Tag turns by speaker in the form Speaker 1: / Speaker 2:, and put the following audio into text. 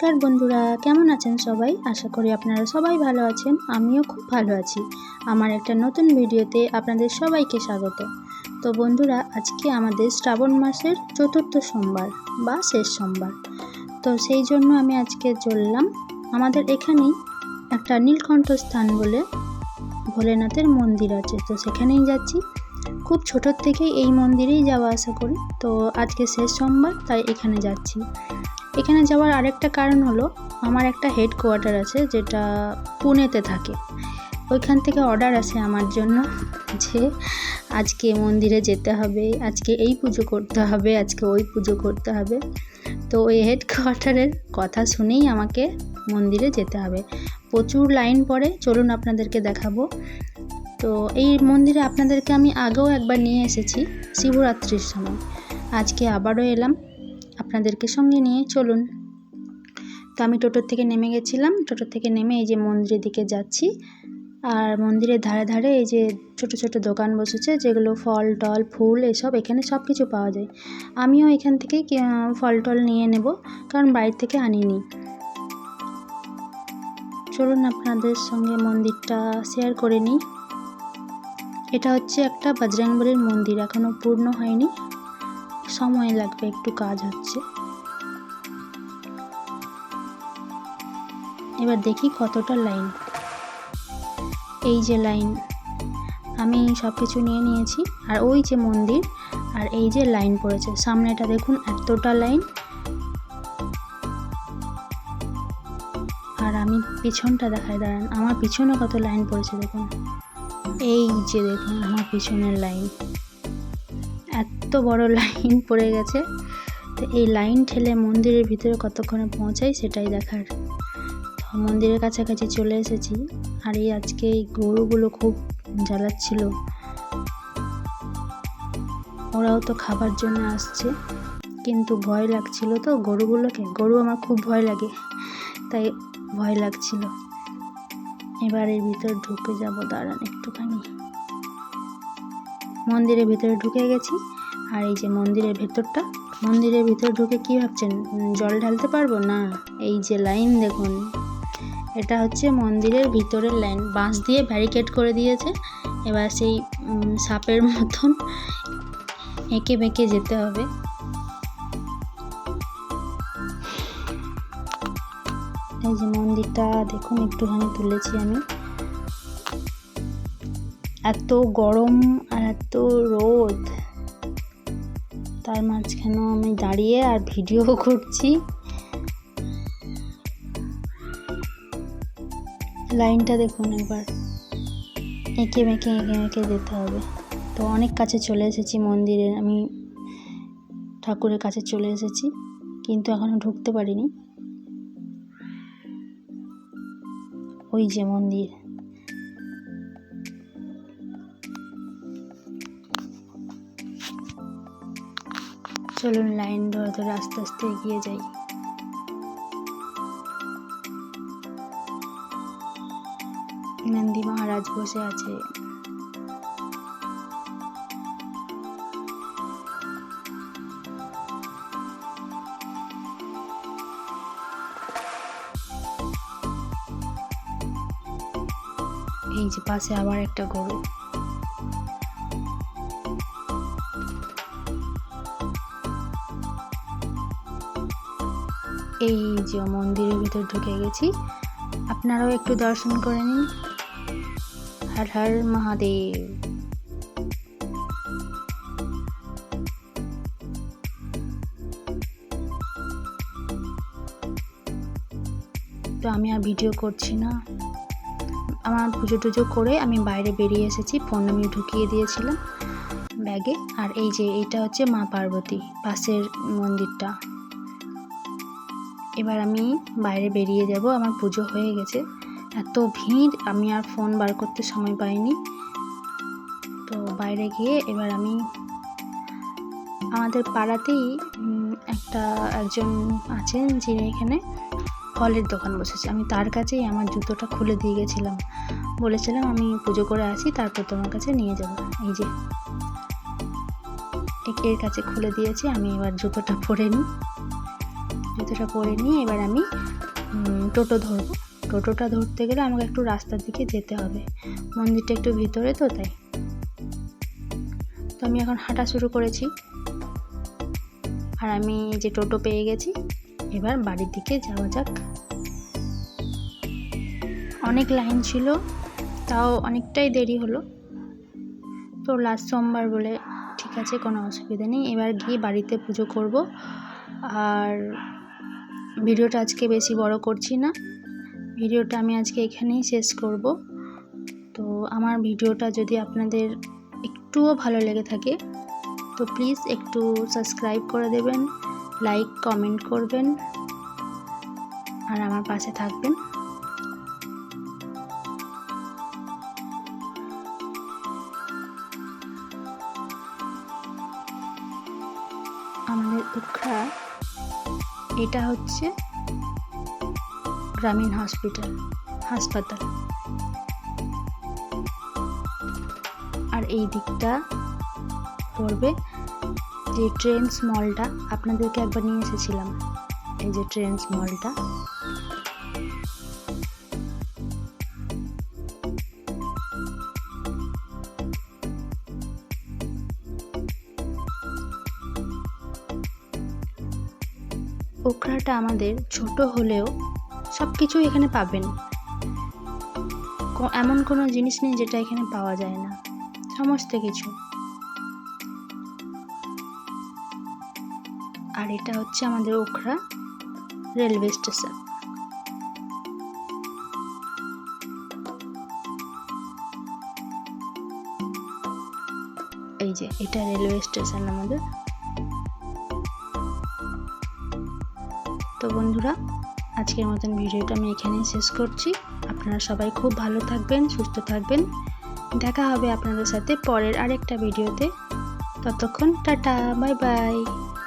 Speaker 1: নমস্কার বন্ধুরা, কেমন আছেন সবাই? আশা করি আপনারা সবাই ভালো আছেন। আমিও খুব ভালো আছি। আমার একটা নতুন ভিডিওতে আপনাদের সবাইকে স্বাগত। তো বন্ধুরা, আজকে আমাদের শ্রাবণ মাসের চতুর্থ সোমবার বা শেষ সোমবার। তো সেই জন্য আমি আজকে চললাম আমাদের এখানেই একটা নীলকণ্ঠ স্থান বলে ভোলেনাথের মন্দির আছে, তো সেখানেই যাচ্ছি। খুব ছোটোর থেকেই এই মন্দিরেই যাওয়া আসা করি, তো আজকে শেষ সোমবার তাই এখানে যাচ্ছি। এখানে যাওয়ার আরেকটা কারণ হলো, আমার একটা হেডকোয়ার্টার আছে যেটা পুনেতে থাকে। ওইখান থেকে অর্ডার আসে আমার জন্য যে আজকে মন্দিরে যেতে হবে, আজকে এই পুজো করতে হবে, আজকে ওই পুজো করতে হবে। তো ওই হেডকোয়ার্টারের কথা শুনেই আমাকে মন্দিরে যেতে হবে। প্রচুর লাইন পড়ে, চলুন আপনাদেরকে দেখাবো। তো এই মন্দিরে আপনাদেরকে আমি আগেও একবার নিয়ে এসেছি শিবরাত্রির সময়। আজকে আবারও এলাম আপনাদেরকে সঙ্গে নিয়ে, চলুন। তো আমি টোটোর থেকে নেমে গেছিলাম, টোটোর থেকে নেমে এই যে মন্দিরের দিকে যাচ্ছি। আর মন্দিরের ধারে ধারে এই যে ছোট ছোট দোকান বসেছে, যেগুলো ফল টল ফুল এসব এখানে সব কিছু পাওয়া যায়। আমিও এখান থেকেই ফল টল নিয়ে নেব, কারণ বাড়ির থেকে আনিনি। চলুন আপনাদের সঙ্গে মন্দিরটা শেয়ার করে নিই। এটা হচ্ছে একটা বজরংবলীর মন্দির, এখনো পূর্ণ হয়নি, সময় লাগবে, একটু কাজ হচ্ছে। এবার দেখি কতটা লাইন। এই যে লাইন, আমি সব কিছু নিয়ে নিয়েছি। আর ওই যে মন্দির, আর এই যে লাইন পড়েছে সামনেটা, দেখুন এতটা লাইন। আর আমি পিছনটা দেখাই, দাঁড়ান, আমার পিছনে কত লাইন পড়েছে দেখুন। এই যে দেখুন আমার পিছনের লাইন, এত বড় লাইন পড়ে গেছে। তো এই লাইন ঠেলে মন্দিরের ভিতরে কতক্ষণে পৌঁছাই সেটাই দেখার। মন্দিরের কাছাকাছি চলে এসেছি। আর এই আজকে এই গরুগুলো খুব জ্বালাচ্ছিল, ওরাও তো খাবার জন্য আসছে, কিন্তু ভয় লাগছিল তো গরুগুলোকে। গরু আমার খুব ভয় লাগে, তাই ভয় লাগছিল। এবার এর ভিতরে ঢুকে যাব, দাঁড়ান একটুখানি। মন্দিরের ভিতরে ঢুকে গেছি। আর এই যে মন্দিরের ভেতরটা, মন্দিরের ভিতরে ঢুকে কি ভাবছেন জল ঢালতে পারবো না? এই যে লাইন দেখুন, এটা হচ্ছে মন্দিরের ভিতরের লাইন, বাঁশ দিয়ে ব্যারিকেড করে দিয়েছে। এবার সেই সাপের মতন এঁকে বেঁকে যেতে হবে। এই যে মন্দিরটা দেখুন, একটুখানি তুলেছি আমি। এত গরম আর এত রোদ, তার মাঝখানেও আমি দাঁড়িয়ে আর ভিডিও করছি। লাইনটা দেখুন একবার, এঁকে বেঁকে যেতে হবে। তো অনেক কাছে চলে এসেছি মন্দিরের, আমি ঠাকুরের কাছে চলে এসেছি, কিন্তু এখনো ঢুকতে পারিনি। ওই যে মন্দির, চলুন লাইন ধরে ধরে আস্তে আস্তে এগিয়ে যাই। নন্দী মহারাজ বসে আছে। এই যে পাশে আবার একটা গরু। এই যে মন্দিরের ভিতর ঢুকে গেছি, আপনারাও একটু দর্শন করে নিন। হর হর মহাদেব। তো আমি আর ভিডিও করছি না, আমার পুজো টুজো করে আমি বাইরে বেরিয়ে এসেছি। ফোন আমি ঢুকিয়ে দিয়েছিলাম ব্যাগে। আর এই যে এইটা হচ্ছে মা পার্বতী, পাশের মন্দিরটা। এবার আমি বাইরে বেরিয়ে যাব, আমার পুজো হয়ে গেছে। এত ভিড়, আমি আর ফোন বার করতে সময় পাইনি। তো বাইরে গিয়ে এবার আমি আমাদের পাড়াতেই একজন আছেন যিনি এখানে ফলের দোকান বসেছে, আমি তার কাছেই আমার জুতোটা খুলে দিয়ে গেছিলাম। বলেছিলাম আমি পুজো করে আসি, তারপর তোমার কাছে নিয়ে যাব। এই যে এর কাছে খুলে দিয়েছি, আমি এবার জুতোটা পরে নিই। পুজোটা করে নিয়ে এবার আমি টোটো ধরবো। টোটোটা ধরতে গেলে আমাকে একটু রাস্তার দিকে যেতে হবে, মন্দিরটা একটু ভিতরে তো তাই। তো আমি এখন হাঁটা শুরু করেছি, আর আমি যে টোটো পেয়ে গেছি, এবার বাড়ির দিকে যাওয়া যাক। অনেক লাইন ছিল, তাও অনেকটাই দেরি হলো। তো লাস্ট সোমবার বলে ঠিক আছে, কোনো অসুবিধা নেই। এবার গিয়ে বাড়িতে পুজো করব। আর ভিডিওটা আজকে বেশি বড় করছি না, ভিডিওটা আমি আজকে এখানেই শেষ করব। তো আমার ভিডিওটা যদি আপনাদের একটুও ভালো লেগে থাকে তো প্লিজ একটু সাবস্ক্রাইব করে দেবেন, লাইক কমেন্ট করবেন, আর আমার পাশে থাকবেন। আমাদের উখড়া, এটা হচ্ছে গ্রামীণ হাসপাতাল, আর এই দিকটা পড়বে যে ট্রেন্ডস মলটা, আপনাদেরকে একবার নিয়ে এসেছিলাম, এই যে ট্রেন্ডস মলটা। উখড়াটা আমাদের ছোট হলেও সব কিছু এখানে পাবেন, এমন কোনো জিনিস নেই যেটা এখানে পাওয়া যায় না, সমস্ত কিছু। আর এটা হচ্ছে আমাদের উখড়া রেলওয়ে স্টেশন। এই যে এটা রেলওয়ে স্টেশন আমাদের। তো বন্ধুরা, আজকের মতন ভিডিওটা আমি এখানেই শেষ করছি। আপনারা সবাই খুব ভালো থাকবেন, সুস্থ থাকবেন। দেখা হবে আপনাদের সাথে পরের আরেকটা ভিডিওতে। ততক্ষণ টাটা, বাই বাই।